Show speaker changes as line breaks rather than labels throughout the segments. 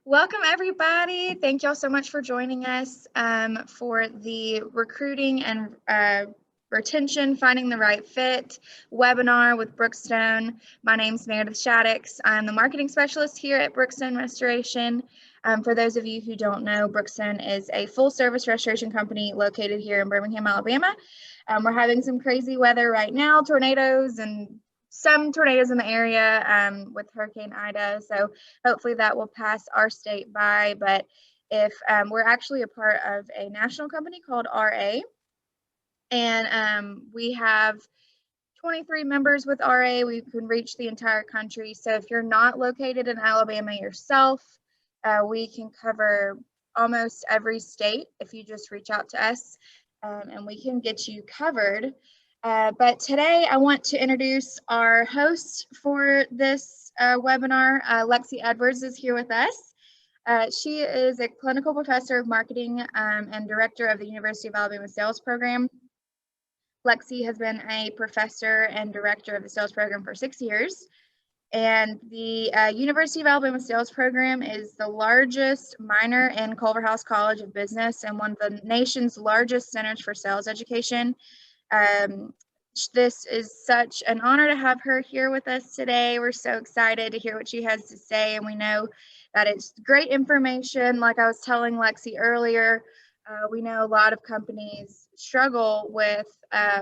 Welcome, everybody. Thank y'all so much for joining us for the recruiting and retention, finding the right fit webinar with Brookstone. My name is Meredith Shaddix. I'm the marketing specialist here at Brookstone Restoration. For those of you who don't know, Brookstone is a full-service restoration company located here in Birmingham, Alabama. We're having some crazy weather right now, tornadoes and some tornadoes in the area with Hurricane Ida. So hopefully that will pass our state by. But if we're actually a part of a national company called RA, and we have 23 members with RA. We can reach the entire country. So if you're not located in Alabama yourself, we can cover almost every state if you just reach out to us, and we can get you covered. But today I want to introduce our host for this webinar. Lexi Edwards is here with us. She is a clinical professor of marketing and director of the University of Alabama Sales Program. Lexi has been a professor and director of the sales program for 6 years. And the University of Alabama Sales Program is the largest minor in Culverhouse College of Business and one of the nation's largest centers for sales education. This is such an honor to have her here with us today. We're so excited to hear what she has to say, and we know that it's great information. Like I was telling Lexi earlier, we know a lot of companies struggle with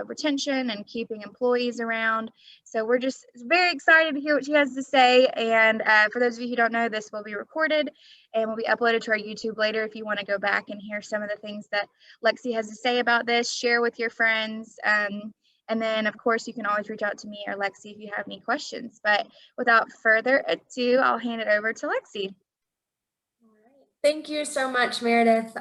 retention and keeping employees around. So we're just very excited to hear what she has to say. And for those of you who don't know, this will be recorded and will be uploaded to our YouTube later if you want to go back and hear some of the things that Lexi has to say about this, share with your friends. And then, of course, you can always reach out to me or Lexi if you have any questions. But without further ado, I'll hand it over to Lexi.
Thank you so much, Meredith.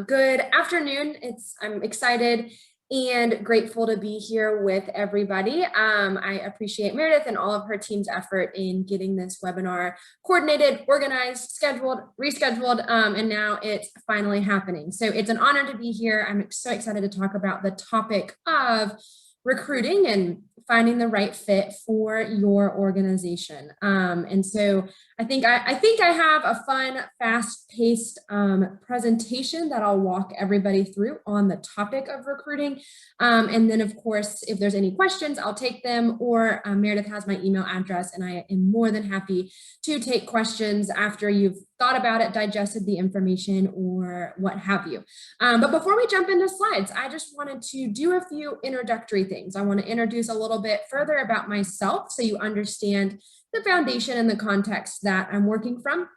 Good afternoon. I'm excited and grateful to be here with everybody. I appreciate Meredith and all of her team's effort in getting this webinar coordinated, organized, scheduled, rescheduled, and now it's finally happening. So it's an honor to be here. I'm so excited to talk about the topic of recruiting and finding the right fit for your organization. And so I think I have a fun, fast-paced presentation that I'll walk everybody through on the topic of recruiting. And then, of course, if there's any questions, I'll take them, or Meredith has my email address, and I am more than happy to take questions after you've thought about it, digested the information, or what have you. But before we jump into slides, I just wanted to do a few introductory things. I want to introduce a little bit further about myself so you understand the foundation and the context that I'm working from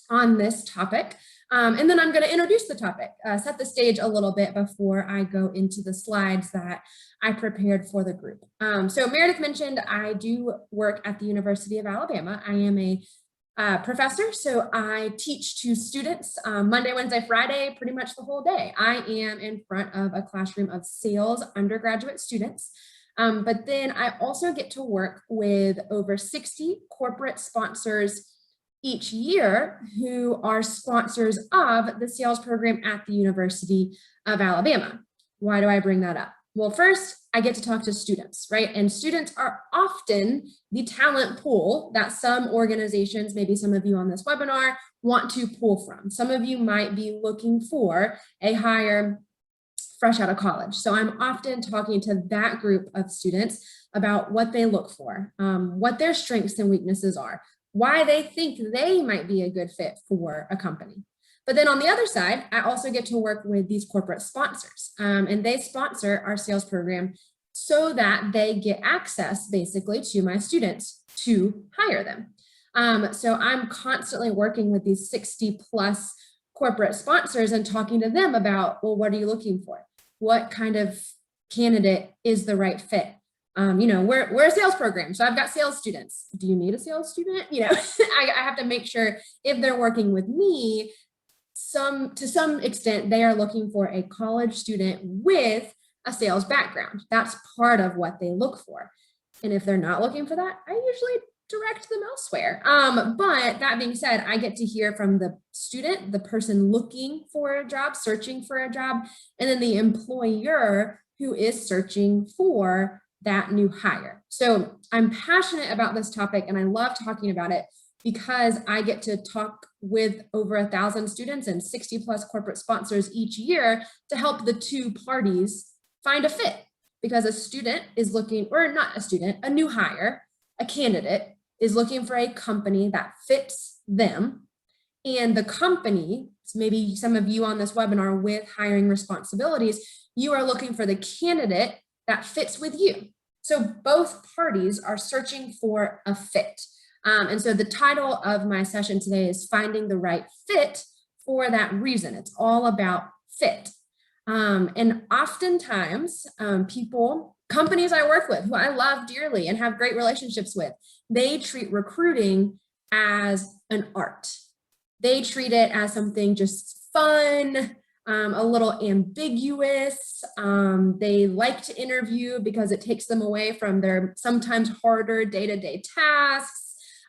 on this topic. And then I'm going to introduce the topic, set the stage a little bit before I go into the slides that I prepared for the group. So Meredith mentioned I do work at the University of Alabama. I am a professor, so I teach to students Monday, Wednesday, Friday, pretty much the whole day. I am in front of a classroom of sales undergraduate students. But then I also get to work with over 60 corporate sponsors each year who are sponsors of the sales program at the University of Alabama. Why do I bring that up? Well, first, I get to talk to students, right? And students are often the talent pool that some organizations, maybe some of you on this webinar, want to pull from. Some of you might be looking for a hire fresh out of college. So I'm often talking to that group of students about what they look for, what their strengths and weaknesses are, why they think they might be a good fit for a company. But then on the other side, I also get to work with these corporate sponsors, and they sponsor our sales program so that they get access basically to my students to hire them. So I'm constantly working with these 60 plus corporate sponsors and talking to them about, well, what are you looking for? What kind of candidate is the right fit? We're a sales program, so I've got sales students. Do you need a sales student? I have to make sure if they're working with me, to some extent, they are looking for a college student with a sales background. That's part of what they look for. And if they're not looking for that, I usually direct them elsewhere. But that being said, I get to hear from the student, the person looking for a job, searching for a job, and then the employer who is searching for that new hire. So I'm passionate about this topic and I love talking about it because I get to talk with over 1,000 students and 60 plus corporate sponsors each year to help the two parties find a fit. Because a student is looking, or not a student, a new hire, a candidate is looking for a company that fits them. And the company, maybe some of you on this webinar with hiring responsibilities, you are looking for the candidate that fits with you. So both parties are searching for a fit. And so the title of my session today is Finding the Right Fit for that reason. It's all about fit. And oftentimes companies I work with, who I love dearly and have great relationships with, they treat recruiting as an art. They treat it as something just fun, a little ambiguous. They like to interview because it takes them away from their sometimes harder day-to-day tasks.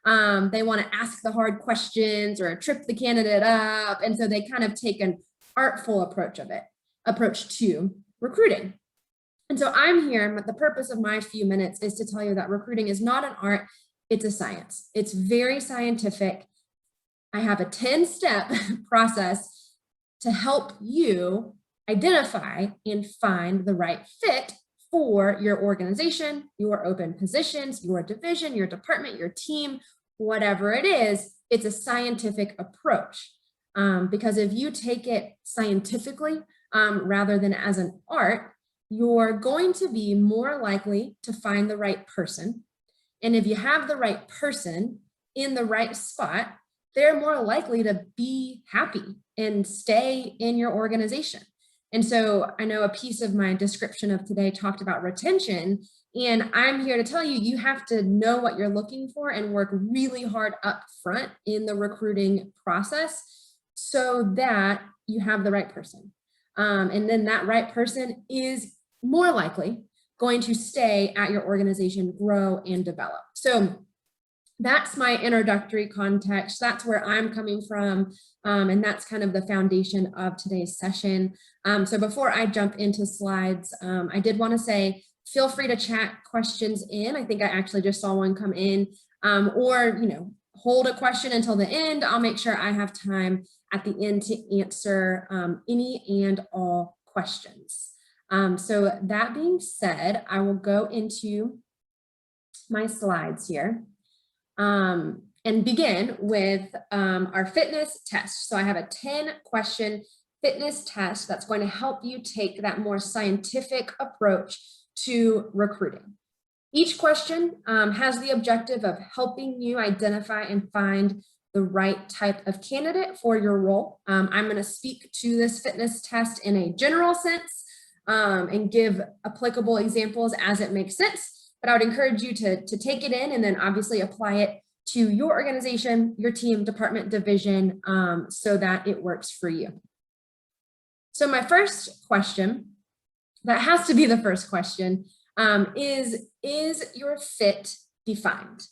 They want to ask the hard questions or trip the candidate up. And so they kind of take an artful approach to recruiting. And so I'm here, but the purpose of my few minutes is to tell you that recruiting is not an art, it's a science. It's very scientific. I have a 10-step process to help you identify and find the right fit for your organization, your open positions, your division, your department, your team, whatever it is. It's a scientific approach. Because if you take it scientifically rather than as an art, you're going to be more likely to find the right person. And if you have the right person in the right spot, they're more likely to be happy and stay in your organization. And so I know a piece of my description of today talked about retention, and I'm here to tell you, you have to know what you're looking for and work really hard up front in the recruiting process so that you have the right person. And then that right person is more likely going to stay at your organization, grow and develop. So that's my introductory context. That's where I'm coming from. And that's kind of the foundation of today's session. So before I jump into slides, I did want to say, feel free to chat questions in. I think I actually just saw one come in, or, hold a question until the end. I'll make sure I have time at the end to answer any and all questions. So that being said, I will go into my slides here and begin with our fitness test. So I have a 10-question fitness test that's going to help you take that more scientific approach to recruiting. Each question has the objective of helping you identify and find the right type of candidate for your role. I'm going to speak to this fitness test in a general sense and give applicable examples as it makes sense. But I would encourage you to take it in and then obviously apply it to your organization, your team, department, division, so that it works for you. So my first question, that has to be the first question, is your fit defined?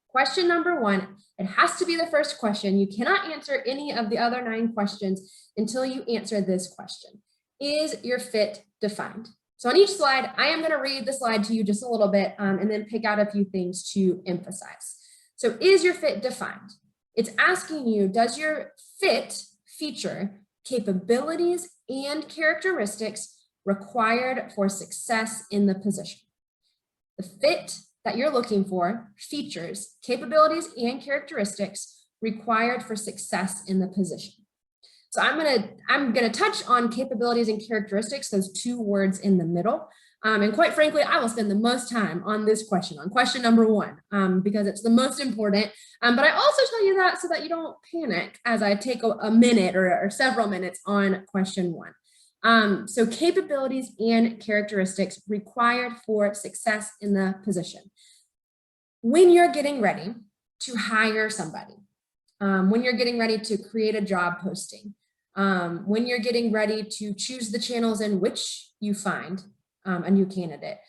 Question number one, it has to be the first question. You cannot answer any of the other 9 questions until you answer this question. Is your fit defined? So on each slide, I am going to read the slide to you just a little bit and then pick out a few things to emphasize. So is your fit defined? It's asking you, does your fit feature capabilities and characteristics required for success in the position? The fit that you're looking for features capabilities and characteristics required for success in the position. So I'm gonna touch on capabilities and characteristics, those 2 words in the middle. And quite frankly, I will spend the most time on this question, on question number 1, because it's the most important. But I also tell you that so that you don't panic as I take a minute or several minutes on question 1. So capabilities and characteristics required for success in the position. When you're getting ready to hire somebody, when you're getting ready to create a job posting, when you're getting ready to choose the channels in which you find a new candidate,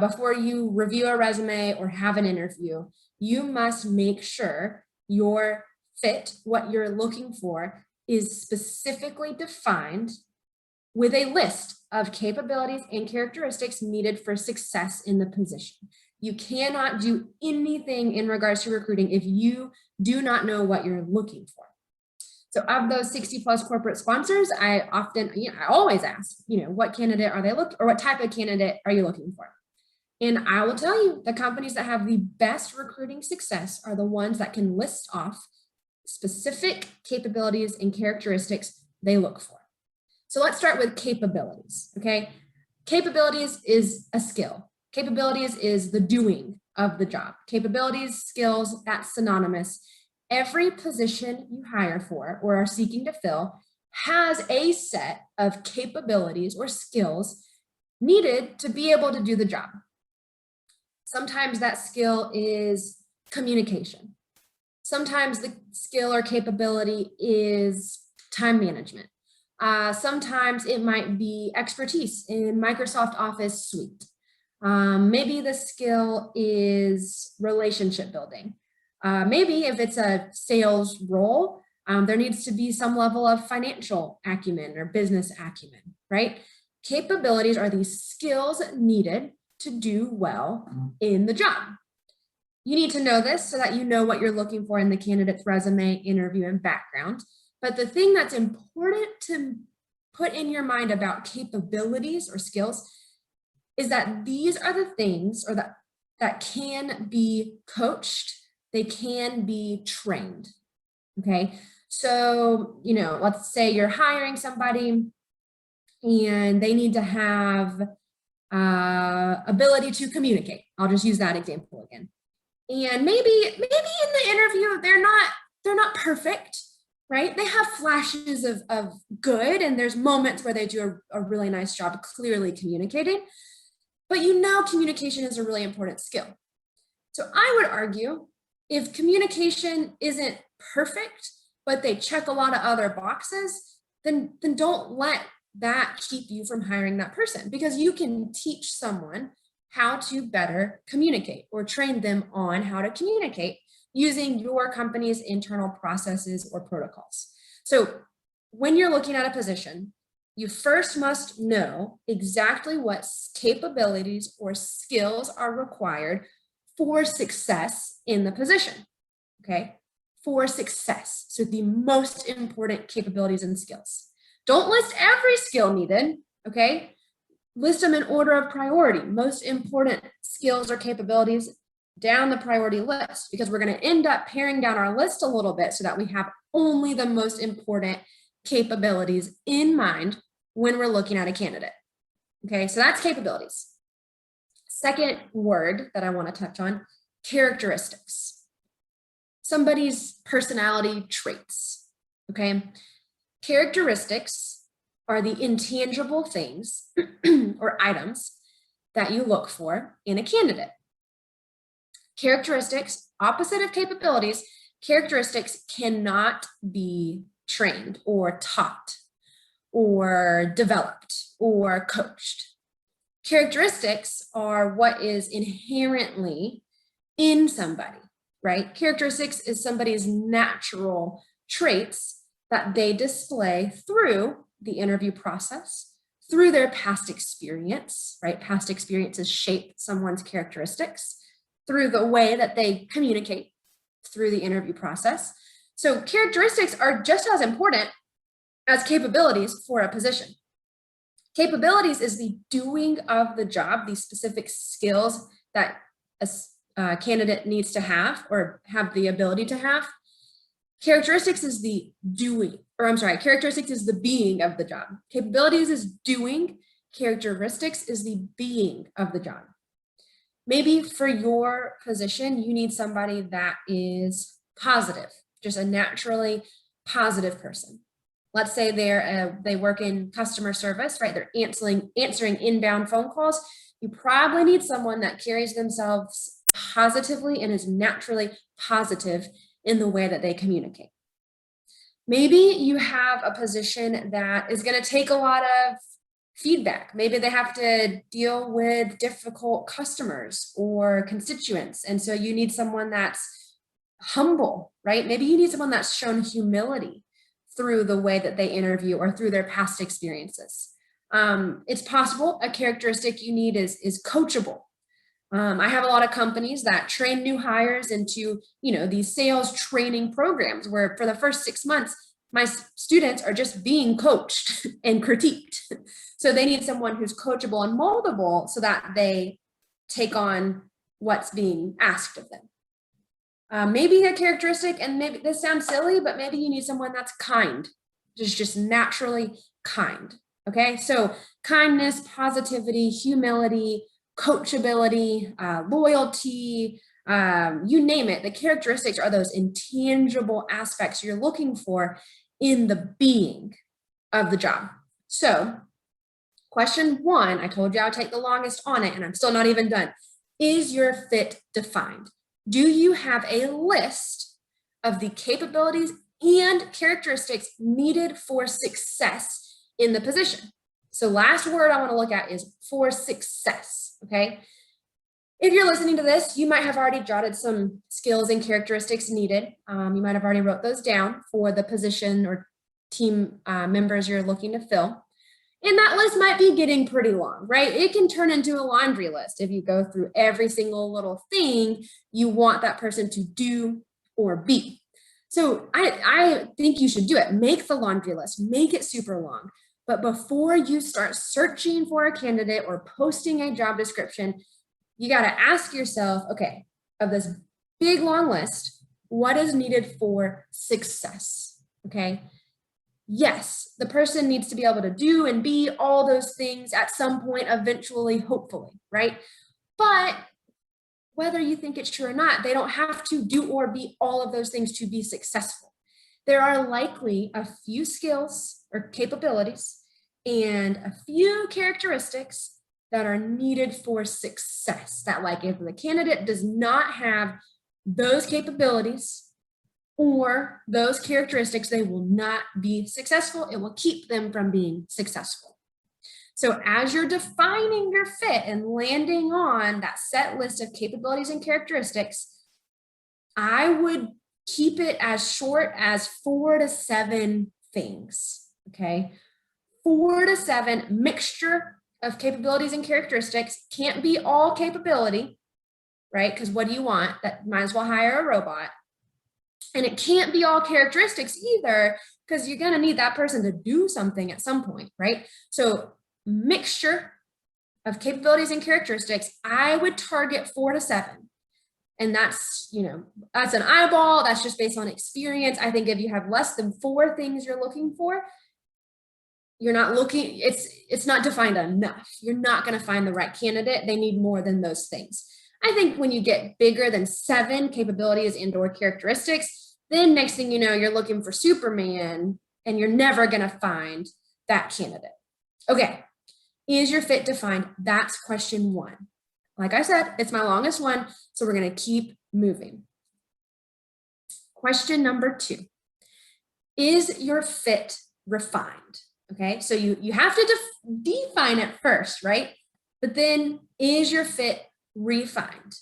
before you review a resume or have an interview, you must make sure your fit, what you're looking for, is specifically defined with a list of capabilities and characteristics needed for success in the position. You cannot do anything in regards to recruiting if you do not know what you're looking for. So of those 60 plus corporate sponsors, I always ask, what candidate are they looking, or what type of candidate are you looking for? And I will tell you, the companies that have the best recruiting success are the ones that can list off specific capabilities and characteristics they look for. So let's start with capabilities, okay? Capabilities is a skill. Capabilities is the doing of the job. Capabilities, skills, that's synonymous. Every position you hire for or are seeking to fill has a set of capabilities or skills needed to be able to do the job. Sometimes that skill is communication. Sometimes the skill or capability is time management. Sometimes it might be expertise in Microsoft Office suite. Maybe the skill is relationship building. Maybe if it's a sales role, there needs to be some level of financial acumen or business acumen, right? Capabilities are these skills needed to do well in the job. You need to know this so that you know what you're looking for in the candidate's resume, interview, and background. But the thing that's important to put in your mind about capabilities or skills is that these are the things that can be coached, they can be trained, okay? So, let's say you're hiring somebody and they need to have ability to communicate. I'll just use that example again. And maybe in the interview, they're not perfect, right? They have flashes of good, and there's moments where they do a really nice job clearly communicating, but communication is a really important skill. So I would argue if communication isn't perfect, but they check a lot of other boxes, then don't let that keep you from hiring that person, because you can teach someone how to better communicate or train them on how to communicate using your company's internal processes or protocols. So when you're looking at a position, you first must know exactly what capabilities or skills are required for success in the position, okay? For success. So the most important capabilities and skills. Don't list every skill needed, okay? List them in order of priority. Most important skills or capabilities down the priority list, because we're going to end up paring down our list a little bit so that we have only the most important capabilities in mind when we're looking at a candidate. Okay, so that's capabilities. Second word that I want to touch on, characteristics. Somebody's personality traits, okay? Characteristics are the intangible things or items that you look for in a candidate. Characteristics, opposite of capabilities, characteristics cannot be trained or taught or developed or coached. Characteristics are what is inherently in somebody, right? Characteristics is somebody's natural traits that they display through the interview process, through their past experience, right? Past experiences shape someone's characteristics, through the way that they communicate through the interview process. So characteristics are just as important as capabilities for a position. Capabilities is the doing of the job, these specific skills that a candidate needs to have or have the ability to have. Characteristics is the doing, characteristics is the being of the job. Capabilities is doing, characteristics is the being of the job. Maybe for your position, you need somebody that is positive, just a naturally positive person. Let's say they work in customer service, right? They're answering inbound phone calls. You probably need someone that carries themselves positively and is naturally positive in the way that they communicate. Maybe you have a position that is going to take a lot of feedback. Maybe they have to deal with difficult customers or constituents. And so you need someone that's humble, right? Maybe you need someone that's shown humility through the way that they interview or through their past experiences. It's possible a characteristic you need is coachable. I have a lot of companies that train new hires into, these sales training programs where for the first 6 months, my students are just being coached and critiqued. So they need someone who's coachable and moldable so that they take on what's being asked of them. Maybe a characteristic, and maybe this sounds silly, but maybe you need someone that's kind, just naturally kind. Okay, so kindness, positivity, humility, coachability, loyalty, you name it. The characteristics are those intangible aspects you're looking for in the being of the job. So question 1, I told you I would take the longest on it, and I'm still not even done. Is your fit defined? Do you have a list of the capabilities and characteristics needed for success in the position? So last word I want to look at is for success, okay? If you're listening to this, you might have already jotted some skills and characteristics needed. You might have already wrote those down for the position or team members you're looking to fill. And that list might be getting pretty long, right? It can turn into a laundry list if you go through every single little thing you want that person to do or be. So I think you should do it. Make the laundry list, make it super long. But before you start searching for a candidate or posting a job description, you got to ask yourself, okay, of this big long list, what is needed for success? Okay. Yes, the person needs to be able to do and be all those things at some point, eventually, hopefully, right? But whether you think it's true or not, they don't have to do or be all of those things to be successful. There are likely a few skills or capabilities and a few characteristics that are needed for success. That, like, if the candidate does not have those capabilities or those characteristics, they will not be successful. It will keep them from being successful. So as you're defining your fit and landing on that set list of capabilities and characteristics, I would keep it as short as 4 to 7 things, okay? 4 to 7 mixture of capabilities and characteristics. Can't be all capability, right? Because what do you want? That might as well hire a robot. And it can't be all characteristics either, because you're going to need that person to do something at some point, right? So mixture of capabilities and characteristics, I would target 4 to 7. And that's, that's an eyeball. That's just based on experience. I think if you have less than 4 things you're looking for, you're not looking, it's not defined enough. You're not going to find the right candidate. They need more than those things. I think when you get bigger than 7 capabilities and/or characteristics, then next thing you know, you're looking for Superman and you're never going to find that candidate. Okay, is your fit defined? That's question 1. Like I said, it's my longest one, so we're going to keep moving. Question number 2, is your fit refined? Okay, so you have to define it first, right? But then, is your fit refined?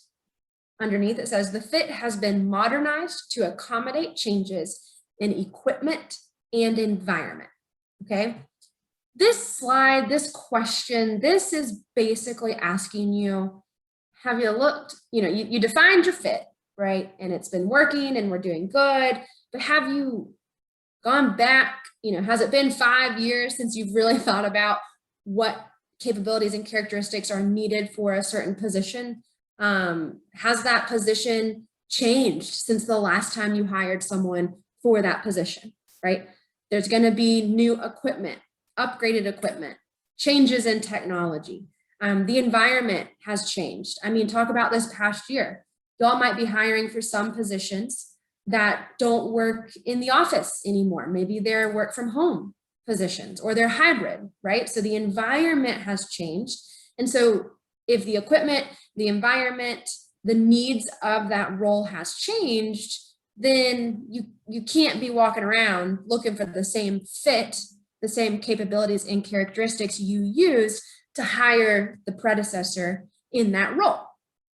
Underneath it says the fit has been modernized to accommodate changes in equipment and environment. Okay, this slide, this question, this is basically asking you, have you looked, you defined your fit, right? And it's been working and we're doing good, but have you gone back, has it been 5 years since you've really thought about what capabilities and characteristics are needed for a certain position? Has that position changed since the last time you hired someone for that position, right? There's going to be new equipment, upgraded equipment, changes in technology. The environment has changed. I mean, talk about this past year. Y'all might be hiring for some positions that don't work in the office anymore. Maybe they're work from home positions or they're hybrid, right? So the environment has changed. And so if the equipment, the environment, the needs of that role has changed, then you can't be walking around looking for the same fit, the same capabilities and characteristics you used to hire the predecessor in that role.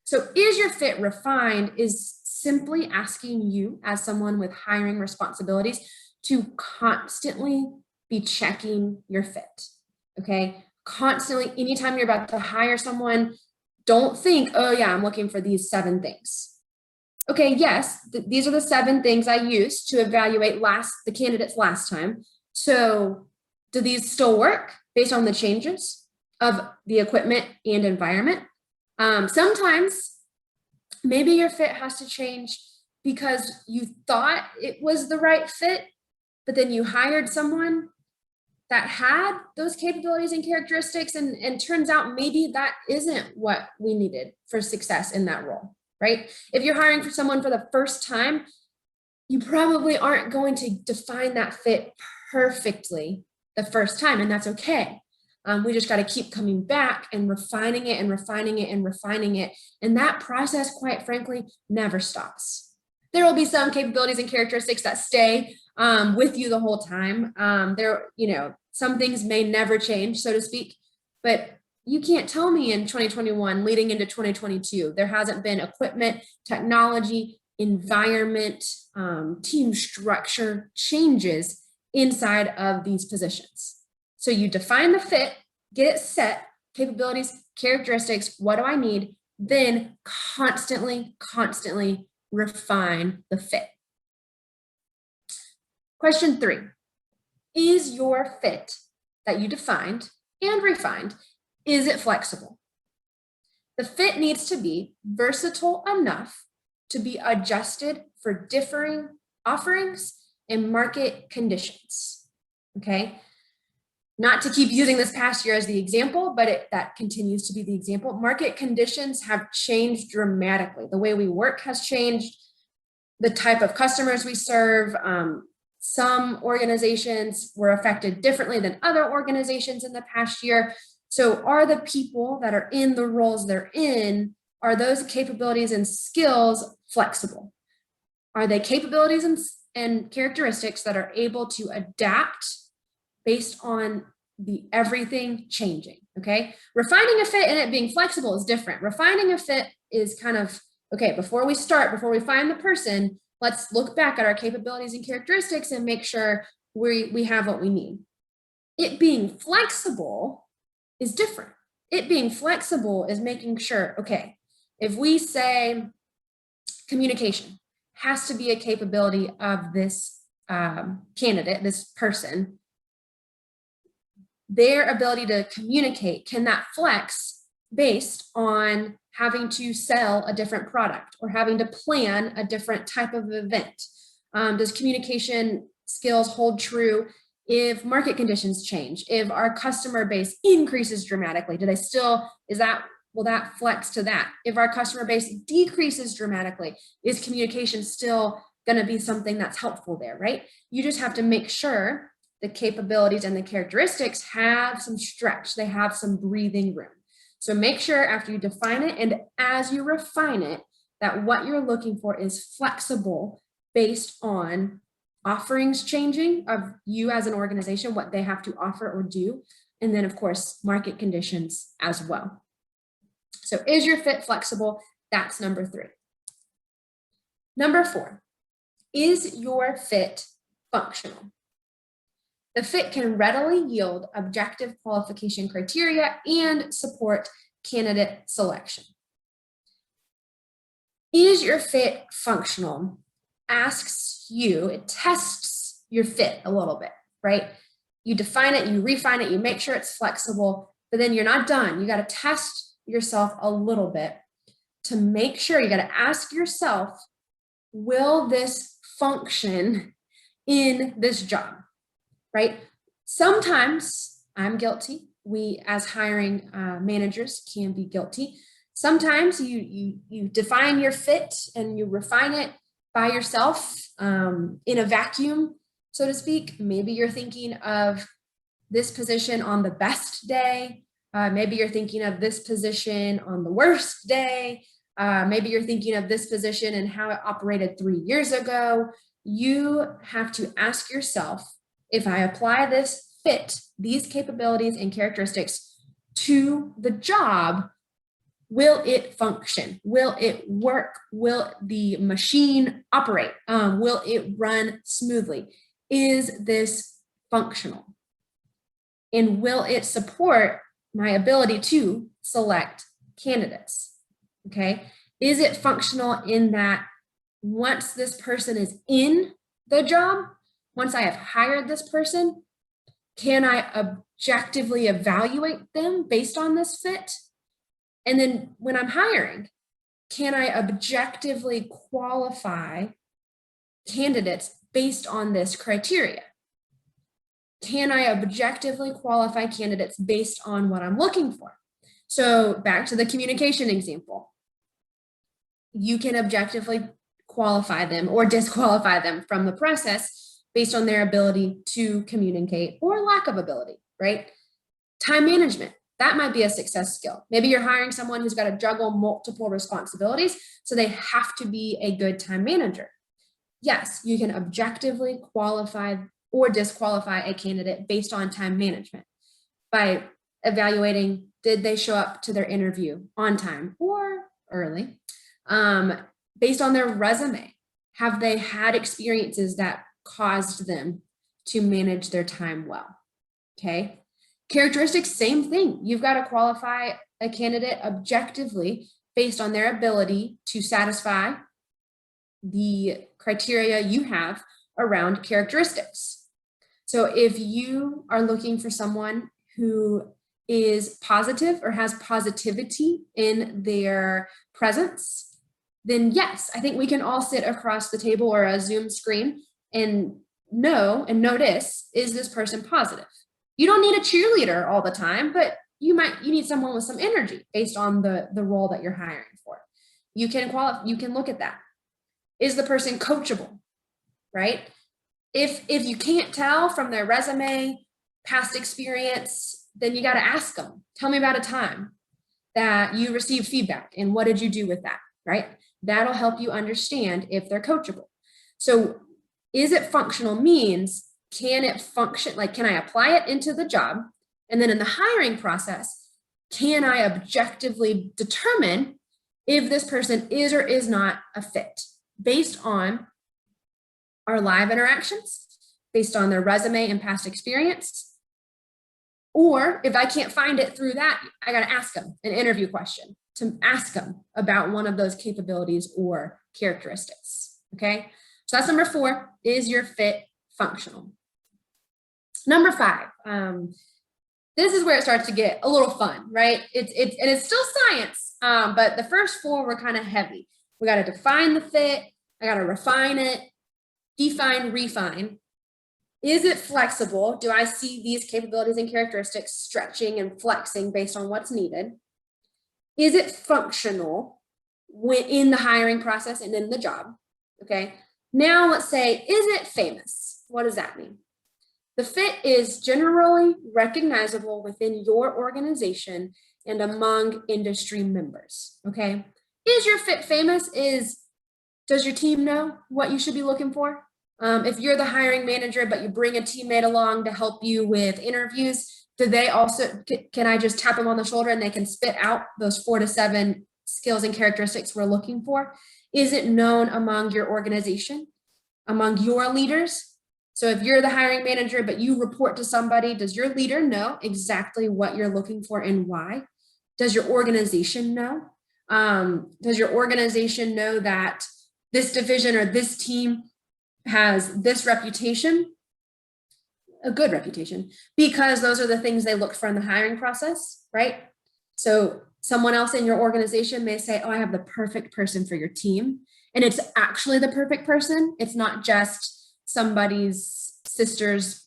So is your fit refined is simply asking you as someone with hiring responsibilities to constantly be checking your fit, okay? Constantly, anytime you're about to hire someone, Don't think, oh yeah, I'm looking for these 7 things. Okay, yes, these are the 7 things I used to evaluate the candidates last time. So do these still work based on the changes of the equipment and environment? Sometimes maybe your fit has to change because you thought it was the right fit, but then you hired someone that had those capabilities and characteristics, and turns out maybe that isn't what we needed for success in that role, right? If you're hiring for someone for the first time, you probably aren't going to define that fit perfectly the first time, and that's okay. We just got to keep coming back and refining it and refining it and refining it. And that process, quite frankly, never stops. There will be some capabilities and characteristics that stay with you the whole time. Some things may never change, so to speak, but you can't tell me in 2021 leading into 2022, there hasn't been equipment, technology, environment, team structure changes inside of these positions. So you define the fit, get it set, capabilities, characteristics, what do I need? Then constantly refine the fit. Question 3, is your fit that you defined and refined, is it flexible? The fit needs to be versatile enough to be adjusted for differing offerings and market conditions, okay? Not to keep using this past year as the example, but that continues to be the example. Market conditions have changed dramatically. The way we work has changed, the type of customers we serve. Some organizations were affected differently than other organizations in the past year. So are the people that are in the roles they're in, are those capabilities and skills flexible? Are they capabilities and characteristics that are able to adapt based on the everything changing, okay? Refining a fit and it being flexible is different. Refining a fit is kind of, okay, before we find the person, let's look back at our capabilities and characteristics and make sure we have what we need. It being flexible is different. It being flexible is making sure, okay, if we say communication has to be a capability of this candidate, this person, their ability to communicate, can that flex based on having to sell a different product or having to plan a different type of event? Does communication skills hold true if market conditions change, if our customer base increases dramatically? Will that flex to that? If our customer base decreases dramatically, is communication still going to be something that's helpful there, right? You just have to make sure the capabilities and the characteristics have some stretch, they have some breathing room. So make sure after you define it and as you refine it, that what you're looking for is flexible based on offerings changing of you as an organization, what they have to offer or do, and then of course, market conditions as well. So is your fit flexible? That's number 3. Number 4, is your fit functional? The fit can readily yield objective qualification criteria and support candidate selection. Is your fit functional? It tests your fit a little bit, right? You define it, you refine it, you make sure it's flexible, but then you're not done. You got to test yourself a little bit to make sure. You got to ask yourself, will this function in this job? Right? Sometimes I'm guilty. We as hiring managers can be guilty. Sometimes you define your fit and you refine it by yourself in a vacuum, so to speak. Maybe you're thinking of this position on the best day. Maybe you're thinking of this position on the worst day. Maybe you're thinking of this position and how it operated 3 years ago. You have to ask yourself, if I apply this fit, these capabilities and characteristics to the job, will it function? Will it work? Will the machine operate? Will it run smoothly? Is this functional? And will it support my ability to select candidates, okay? Is it functional in that once this person is in the job, once I have hired this person, can I objectively evaluate them based on this fit? And then when I'm hiring, can I objectively qualify candidates based on this criteria? Can I objectively qualify candidates based on what I'm looking for? So back to the communication example. You can objectively qualify them or disqualify them from the process based on their ability to communicate or lack of ability, right? Time management, that might be a success skill. Maybe you're hiring someone who's got to juggle multiple responsibilities, so they have to be a good time manager. Yes, you can objectively qualify or disqualify a candidate based on time management by evaluating, did they show up to their interview on time or early? Based on their resume, have they had experiences that caused them to manage their time well? Okay. Characteristics, same thing. You've got to qualify a candidate objectively based on their ability to satisfy the criteria you have around characteristics. So if you are looking for someone who is positive or has positivity in their presence, then yes, I think we can all sit across the table or a Zoom screen and know and notice, is this person positive? You don't need a cheerleader all the time, but you need someone with some energy based on the role that you're hiring for. You can look at that. Is the person coachable, right? If you can't tell from their resume, past experience, then you got to ask them, tell me about a time that you received feedback and what did you do with that, right? That'll help you understand if they're coachable. So is it functional means, can it function? Like, can I apply it into the job? And then in the hiring process, can I objectively determine if this person is or is not a fit based on our live interactions, based on their resume and past experience? Or if I can't find it through that, I got to ask them an interview question to ask them about one of those capabilities or characteristics. Okay, so that's number 4. Is your fit functional? Number 5. This is where it starts to get a little fun, right? It's still science, but the first 4 were kind of heavy. We got to define the fit. I got to refine it, define, refine. Is it flexible? Do I see these capabilities and characteristics stretching and flexing based on what's needed? Is it functional in the hiring process and in the job? Okay. Now let's say, is it famous? What does that mean? The fit is generally recognizable within your organization and among industry members. Okay. Is your fit famous? Does your team know what you should be looking for? If you're the hiring manager, but you bring a teammate along to help you with interviews, do they also, can I just tap them on the shoulder and they can spit out those 4 to 7 skills and characteristics we're looking for? Is it known among your organization, among your leaders? So if you're the hiring manager, but you report to somebody, does your leader know exactly what you're looking for and why? Does your organization know? Does your organization know that this division or this team has this reputation, a good reputation, because those are the things they look for in the hiring process, right? So someone else in your organization may say, oh, I have the perfect person for your team. And it's actually the perfect person. It's not just somebody's sister's,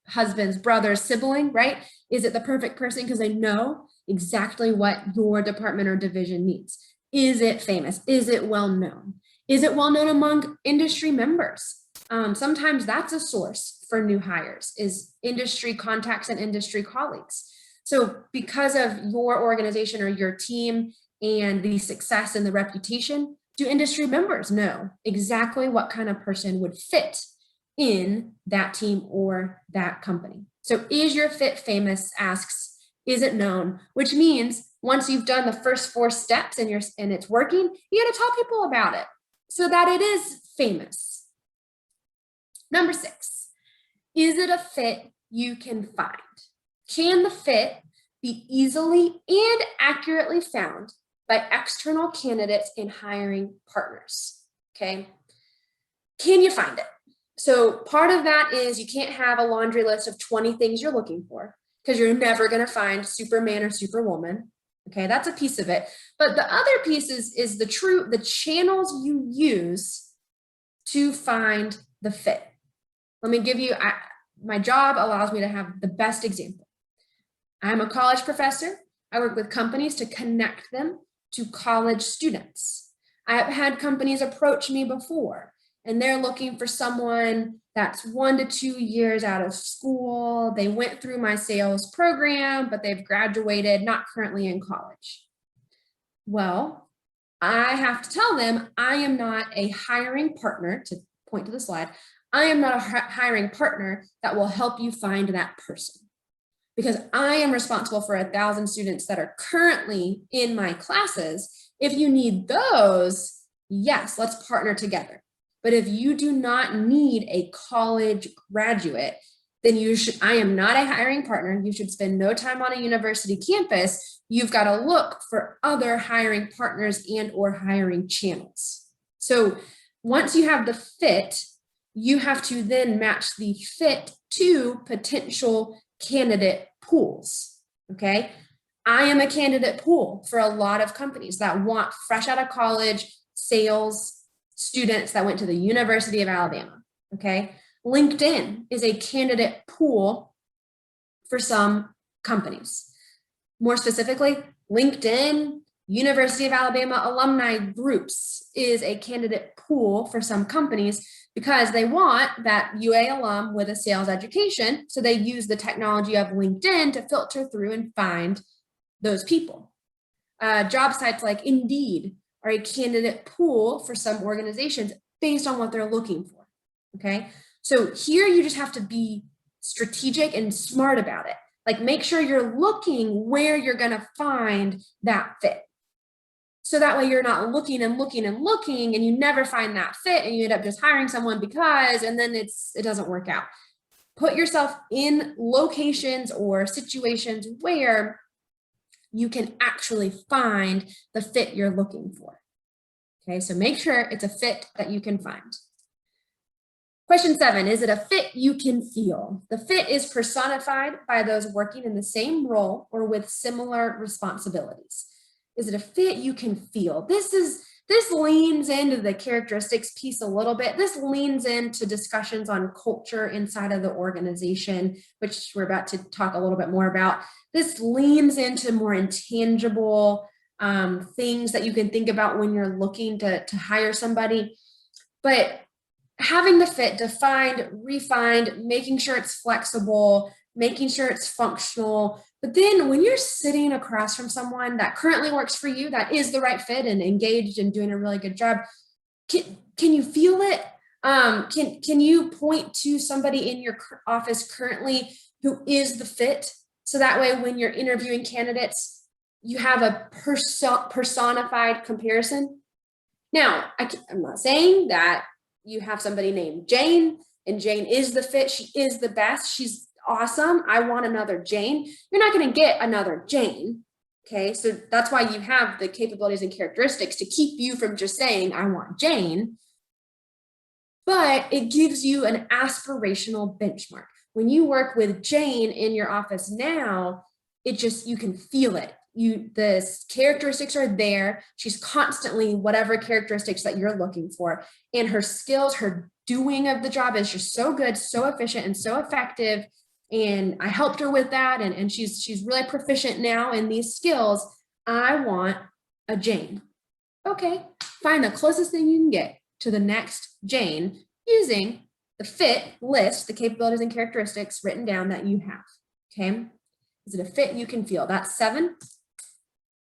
husband's, brother's, sibling, right? Is it the perfect person because they know exactly what your department or division needs? Is it famous? Is it well known? Is it well known among industry members? Sometimes that's a source for new hires, is industry contacts and industry colleagues. So because of your organization or your team and the success and the reputation, do industry members know exactly what kind of person would fit in that team or that company? So is your fit famous asks, is it known? Which means once you've done the first 4 steps and it's working, you got to tell people about it so that it is famous. Number 6, is it a fit you can find? Can the fit be easily and accurately found by external candidates and hiring partners, okay? Can you find it? So part of that is you can't have a laundry list of 20 things you're looking for because you're never going to find Superman or Superwoman. Okay, that's a piece of it. But the other piece is the channels you use to find the fit. Let me give you, my job allows me to have the best example. I'm a college professor. I work with companies to connect them to college students. I have had companies approach me before, and they're looking for someone that's 1 to 2 years out of school. They went through my sales program, but they've graduated, not currently in college. Well, I have to tell them I am not a hiring partner, to point to the slide, I am not a hiring partner that will help you find that person, because I am responsible for 1,000 students that are currently in my classes. If you need those, yes, let's partner together. But if you do not need a college graduate, then I am not a hiring partner. You should spend no time on a university campus. You've got to look for other hiring partners and or hiring channels. So once you have the fit, you have to then match the fit to potential candidate pools, okay? I am a candidate pool for a lot of companies that want fresh out of college sales students that went to the University of Alabama, okay? LinkedIn is a candidate pool for some companies. More specifically, LinkedIn, University of Alabama alumni groups is a candidate pool for some companies because they want that UA alum with a sales education. So they use the technology of LinkedIn to filter through and find those people. Job sites like Indeed are a candidate pool for some organizations based on what they're looking for, okay? So here you just have to be strategic and smart about it. Like make sure you're looking where you're gonna find that fit. So that way you're not looking and looking and looking and you never find that fit and you end up just hiring someone because, and then it doesn't work out. Put yourself in locations or situations where you can actually find the fit you're looking for. Okay, so make sure it's a fit that you can find. Question 7, is it a fit you can feel? The fit is personified by those working in the same role or with similar responsibilities. Is it a fit you can feel? This leans into the characteristics piece a little bit. This leans into discussions on culture inside of the organization, which we're about to talk a little bit more about. This leans into more intangible things that you can think about when you're looking to hire somebody. But having the fit defined, refined, making sure it's flexible, making sure it's functional. But then when you're sitting across from someone that currently works for you, that is the right fit and engaged and doing a really good job, can you feel it? Can you point to somebody in your office currently who is the fit? So that way, when you're interviewing candidates, you have a personified comparison. Now, I'm not saying that you have somebody named Jane and Jane is the fit. She is the best. She's awesome. I want another Jane. You're not going to get another Jane. Okay, so that's why you have the capabilities and characteristics to keep you from just saying, I want Jane. But it gives you an aspirational benchmark. When you work with Jane in your office now, you can feel it. The characteristics are there. She's constantly whatever characteristics that you're looking for. And her skills, her doing of the job is just so good, so efficient, and so effective. And I helped her with that. And she's really proficient now in these skills. I want a Jane. Okay, find the closest thing you can get to the next Jane using the fit list, the capabilities and characteristics written down that you have. Okay, is it a fit you can feel? That's 7.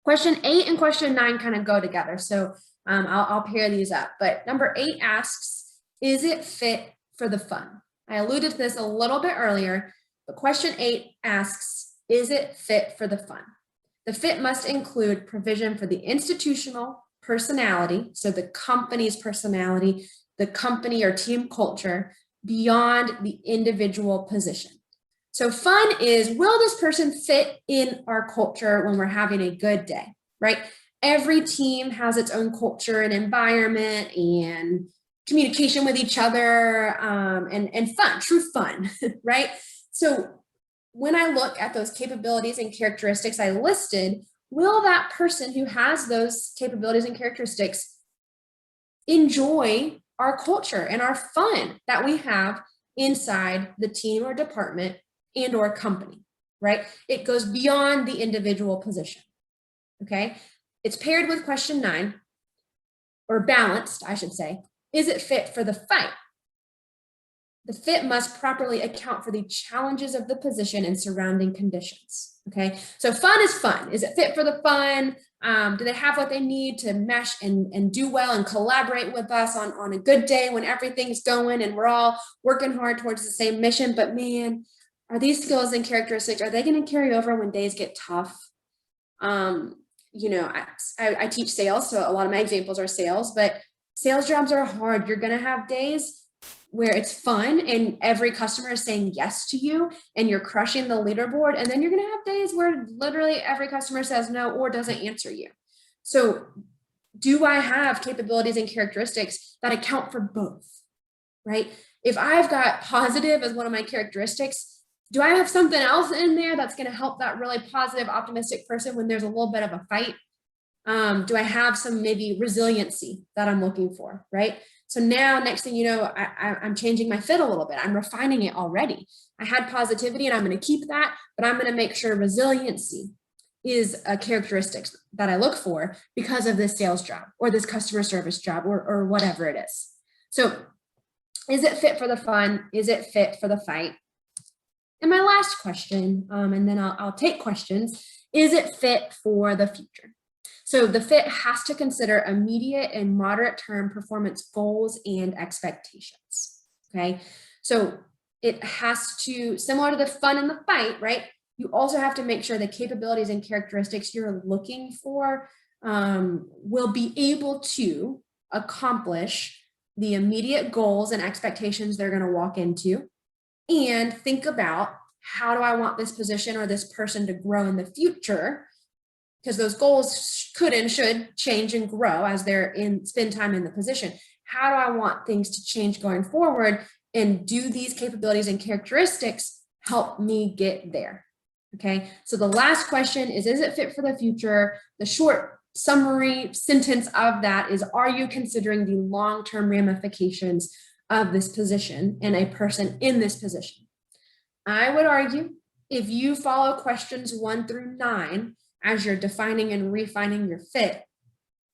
Question 8 and question 9 kind of go together. So I'll pair these up. But number 8 asks, is it fit for the fun? I alluded to this a little bit earlier, but question 8 asks, is it fit for the fun? The fit must include provision for the institutional personality, so the company's personality, the company or team culture, beyond the individual position. So fun is, will this person fit in our culture when we're having a good day, right? Every team has its own culture and environment and communication with each other, and fun, true fun, right? So when I look at those capabilities and characteristics I listed, will that person who has those capabilities and characteristics enjoy our culture and our fun that we have inside the team or department and or company, right? It goes beyond the individual position, okay? It's paired with question 9, or balanced, I should say. Is it fit for the fight? The fit must properly account for the challenges of the position and surrounding conditions, okay? So fun is fun. Is it fit for the fun? Do they have what they need to mesh and do well and collaborate with us on a good day when everything's going and we're all working hard towards the same mission? But man, are these skills and characteristics, are they going to carry over when days get tough? You know, I teach sales, so a lot of my examples are sales, but sales jobs are hard. You're going to have days where it's fun and every customer is saying yes to you and you're crushing the leaderboard. And then you're going to have days where literally every customer says no or doesn't answer you. So do I have capabilities and characteristics that account for both, right? If I've got positive as one of my characteristics, do I have something else in there that's going to help that really positive, optimistic person when there's a little bit of a fight? Do I have some maybe resiliency that I'm looking for, right? So now, next thing you know, I'm changing my fit a little bit. I'm refining it already. I had positivity and I'm going to keep that, but I'm going to make sure resiliency is a characteristic that I look for because of this sales job or this customer service job or whatever it is. So is it fit for the fun? Is it fit for the fight? And my last question, and then I'll take questions, is it fit for the future? So the fit has to consider immediate and moderate term performance goals and expectations, okay? So it has to, similar to the fun and the fight, right? You also have to make sure the capabilities and characteristics you're looking for will be able to accomplish the immediate goals and expectations they're gonna walk into, and think about, how do I want this position or this person to grow in the future? Because those goals could and should change and grow as they're spend time in the position. How do I want things to change going forward? And do these capabilities and characteristics help me get there? Okay, so the last question is it fit for the future? The short summary sentence of that is, are you considering the long-term ramifications of this position and a person in this position? I would argue if you follow questions 1 through 9 as you're defining and refining your fit,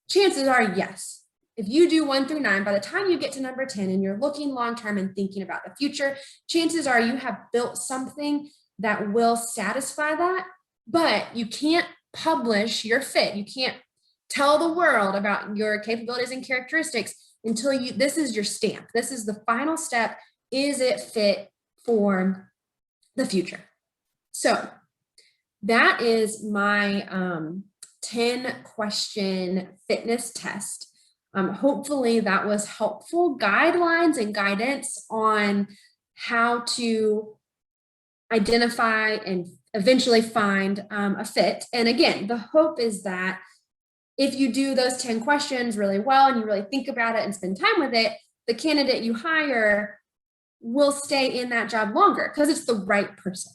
chances are yes. If you do 1 through 9, by the time you get to number 10 and you're looking long-term and thinking about the future, chances are you have built something that will satisfy that, but you can't publish your fit. You can't tell the world about your capabilities and characteristics until this is your stamp. This is the final step. Is it fit for the future? So that is my 10 question fitness test. Hopefully that was helpful guidelines and guidance on how to identify and eventually find a fit. And again, the hope is that if you do those 10 questions really well and you really think about it and spend time with it, the candidate you hire will stay in that job longer because it's the right person,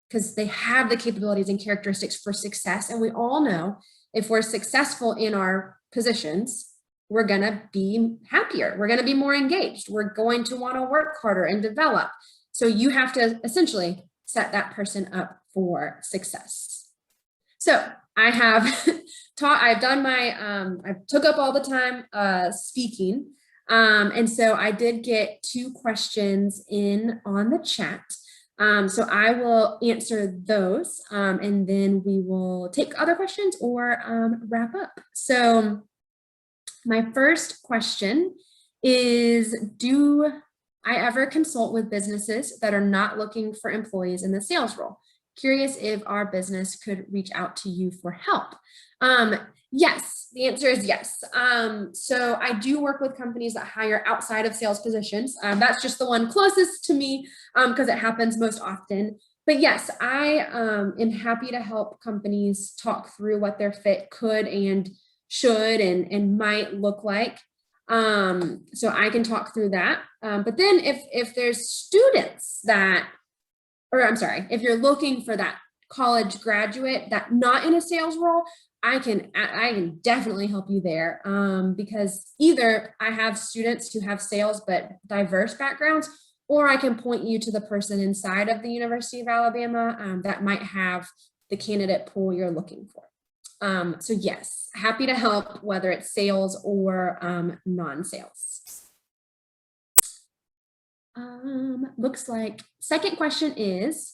because they have the capabilities and characteristics for success. And we all know if we're successful in our positions, we're going to be happier. We're going to be more engaged. We're going to want to work harder and develop. So you have to essentially set that person up for success. So I have I've done my, I took up all the time speaking. And so I did get 2 questions in on the chat. So I will answer those and then we will take other questions or wrap up. So my first question is, do I ever consult with businesses that are not looking for employees in the sales role? Curious if our business could reach out to you for help. Yes, the answer is yes. So I do work with companies that hire outside of sales positions. That's just the one closest to me because it happens most often. But yes, I am happy to help companies talk through what their fit could and should and might look like. So I can talk through that. But then if there's students that, or I'm sorry, if you're looking for that college graduate that not in a sales role, I can definitely help you there, because either I have students who have sales but diverse backgrounds, or I can point you to the person inside of the University of Alabama that might have the candidate pool you're looking for. So yes, happy to help, whether it's sales or non-sales. Looks like second question is,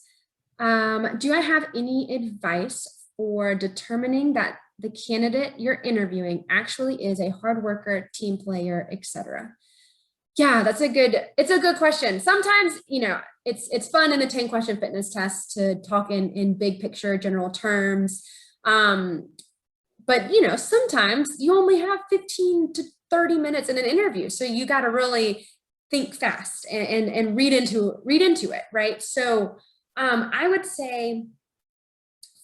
do I have any advice for determining that the candidate you're interviewing actually is a hard worker, team player, etc.? Yeah, it's a good question. Sometimes, it's fun in the 10 question fitness test to talk in big picture, general terms. But sometimes you only have 15 to 30 minutes in an interview. So you got to really think fast and read into it, right? So I would say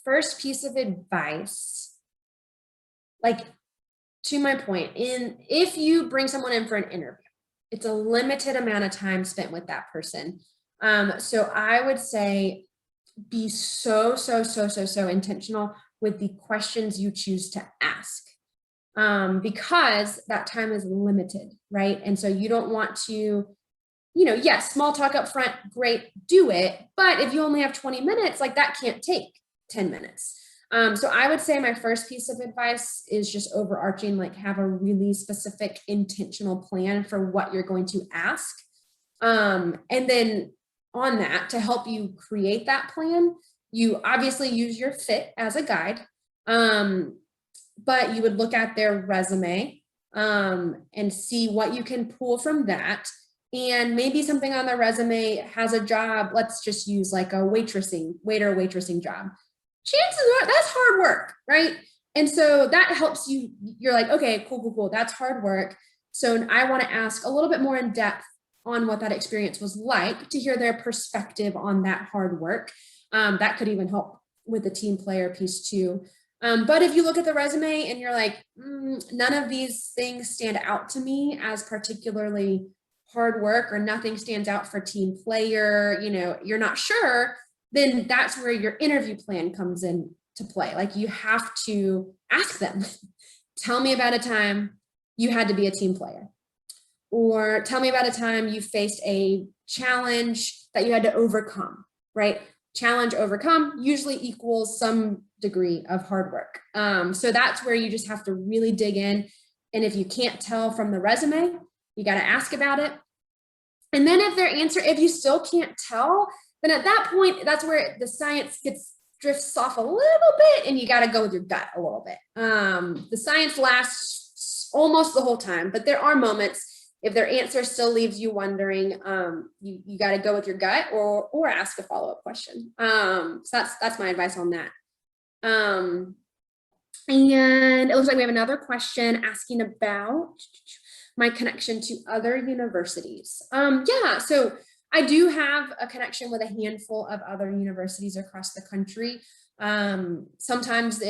first piece of advice, like to my point, if you bring someone in for an interview, it's a limited amount of time spent with that person. So I would say be so intentional with the questions you choose to ask, because that time is limited, right? And so you don't want to, yes, small talk up front, great, do it. But if you only have 20 minutes, like that can't take 10 minutes. So I would say my first piece of advice is just overarching, like have a really specific intentional plan for what you're going to ask. And then on that, to help you create that plan, you obviously use your fit as a guide, but you would look at their resume and see what you can pull from that. And maybe something on their resume has a job, let's just use like a waiter waitressing job. Chances are that's hard work, right? And so that helps you, you're like, okay, cool. That's hard work. So I want to ask a little bit more in depth on what that experience was like to hear their perspective on that hard work. That could even help with the team player piece too. But if you look at the resume and you're like, none of these things stand out to me as particularly hard work, or nothing stands out for team player, you're not sure, then that's where your interview plan comes in to play. Like you have to ask them, tell me about a time you had to be a team player, or tell me about a time you faced a challenge that you had to overcome, right? Challenge, overcome usually equals some degree of hard work. So that's where you just have to really dig in. And if you can't tell from the resume, you got to ask about it. And then if you still can't tell, then at that point, that's where the science drifts off a little bit, and you got to go with your gut a little bit. The science lasts almost the whole time, but there are moments, if their answer still leaves you wondering, you got to go with your gut or ask a follow-up question. So that's my advice on that. And it looks like we have another question asking about my connection to other universities. Yeah, so I do have a connection with a handful of other universities across the country. Sometimes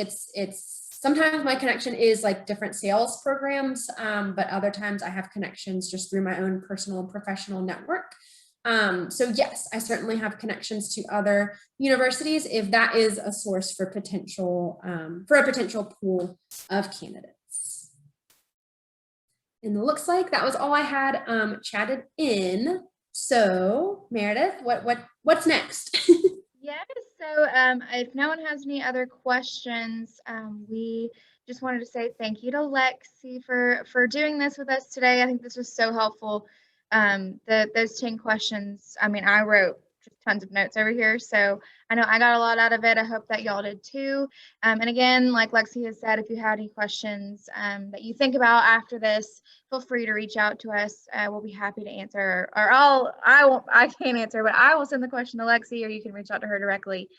sometimes my connection is like different sales programs, but other times I have connections just through my own personal and professional network. So yes, I certainly have connections to other universities if that is a source for a potential pool of candidates. And it looks like that was all I had chatted in. So Meredith, what's next?
Yes, so if no one has any other questions, we just wanted to say thank you to Lexi for doing this with us today. I think this was so helpful. Those 10 questions, I mean, I wrote just tons of notes over here, so I know I got a lot out of it. I hope that y'all did too. And again, like Lexi has said, if you had any questions that you think about after this, feel free to reach out to us. We'll be happy to answer, or I can't answer, but I will send the question to Lexi, or you can reach out to her directly.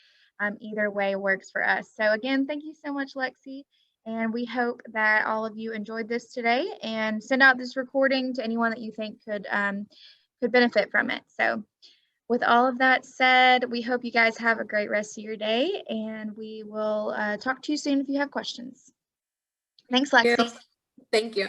Either way works for us. So again, thank you so much, Lexi. And we hope that all of you enjoyed this today, and send out this recording to anyone that you think could benefit from it. So with all of that said, we hope you guys have a great rest of your day, and we will talk to you soon if you have questions. Thanks, Lexi.
Thank you.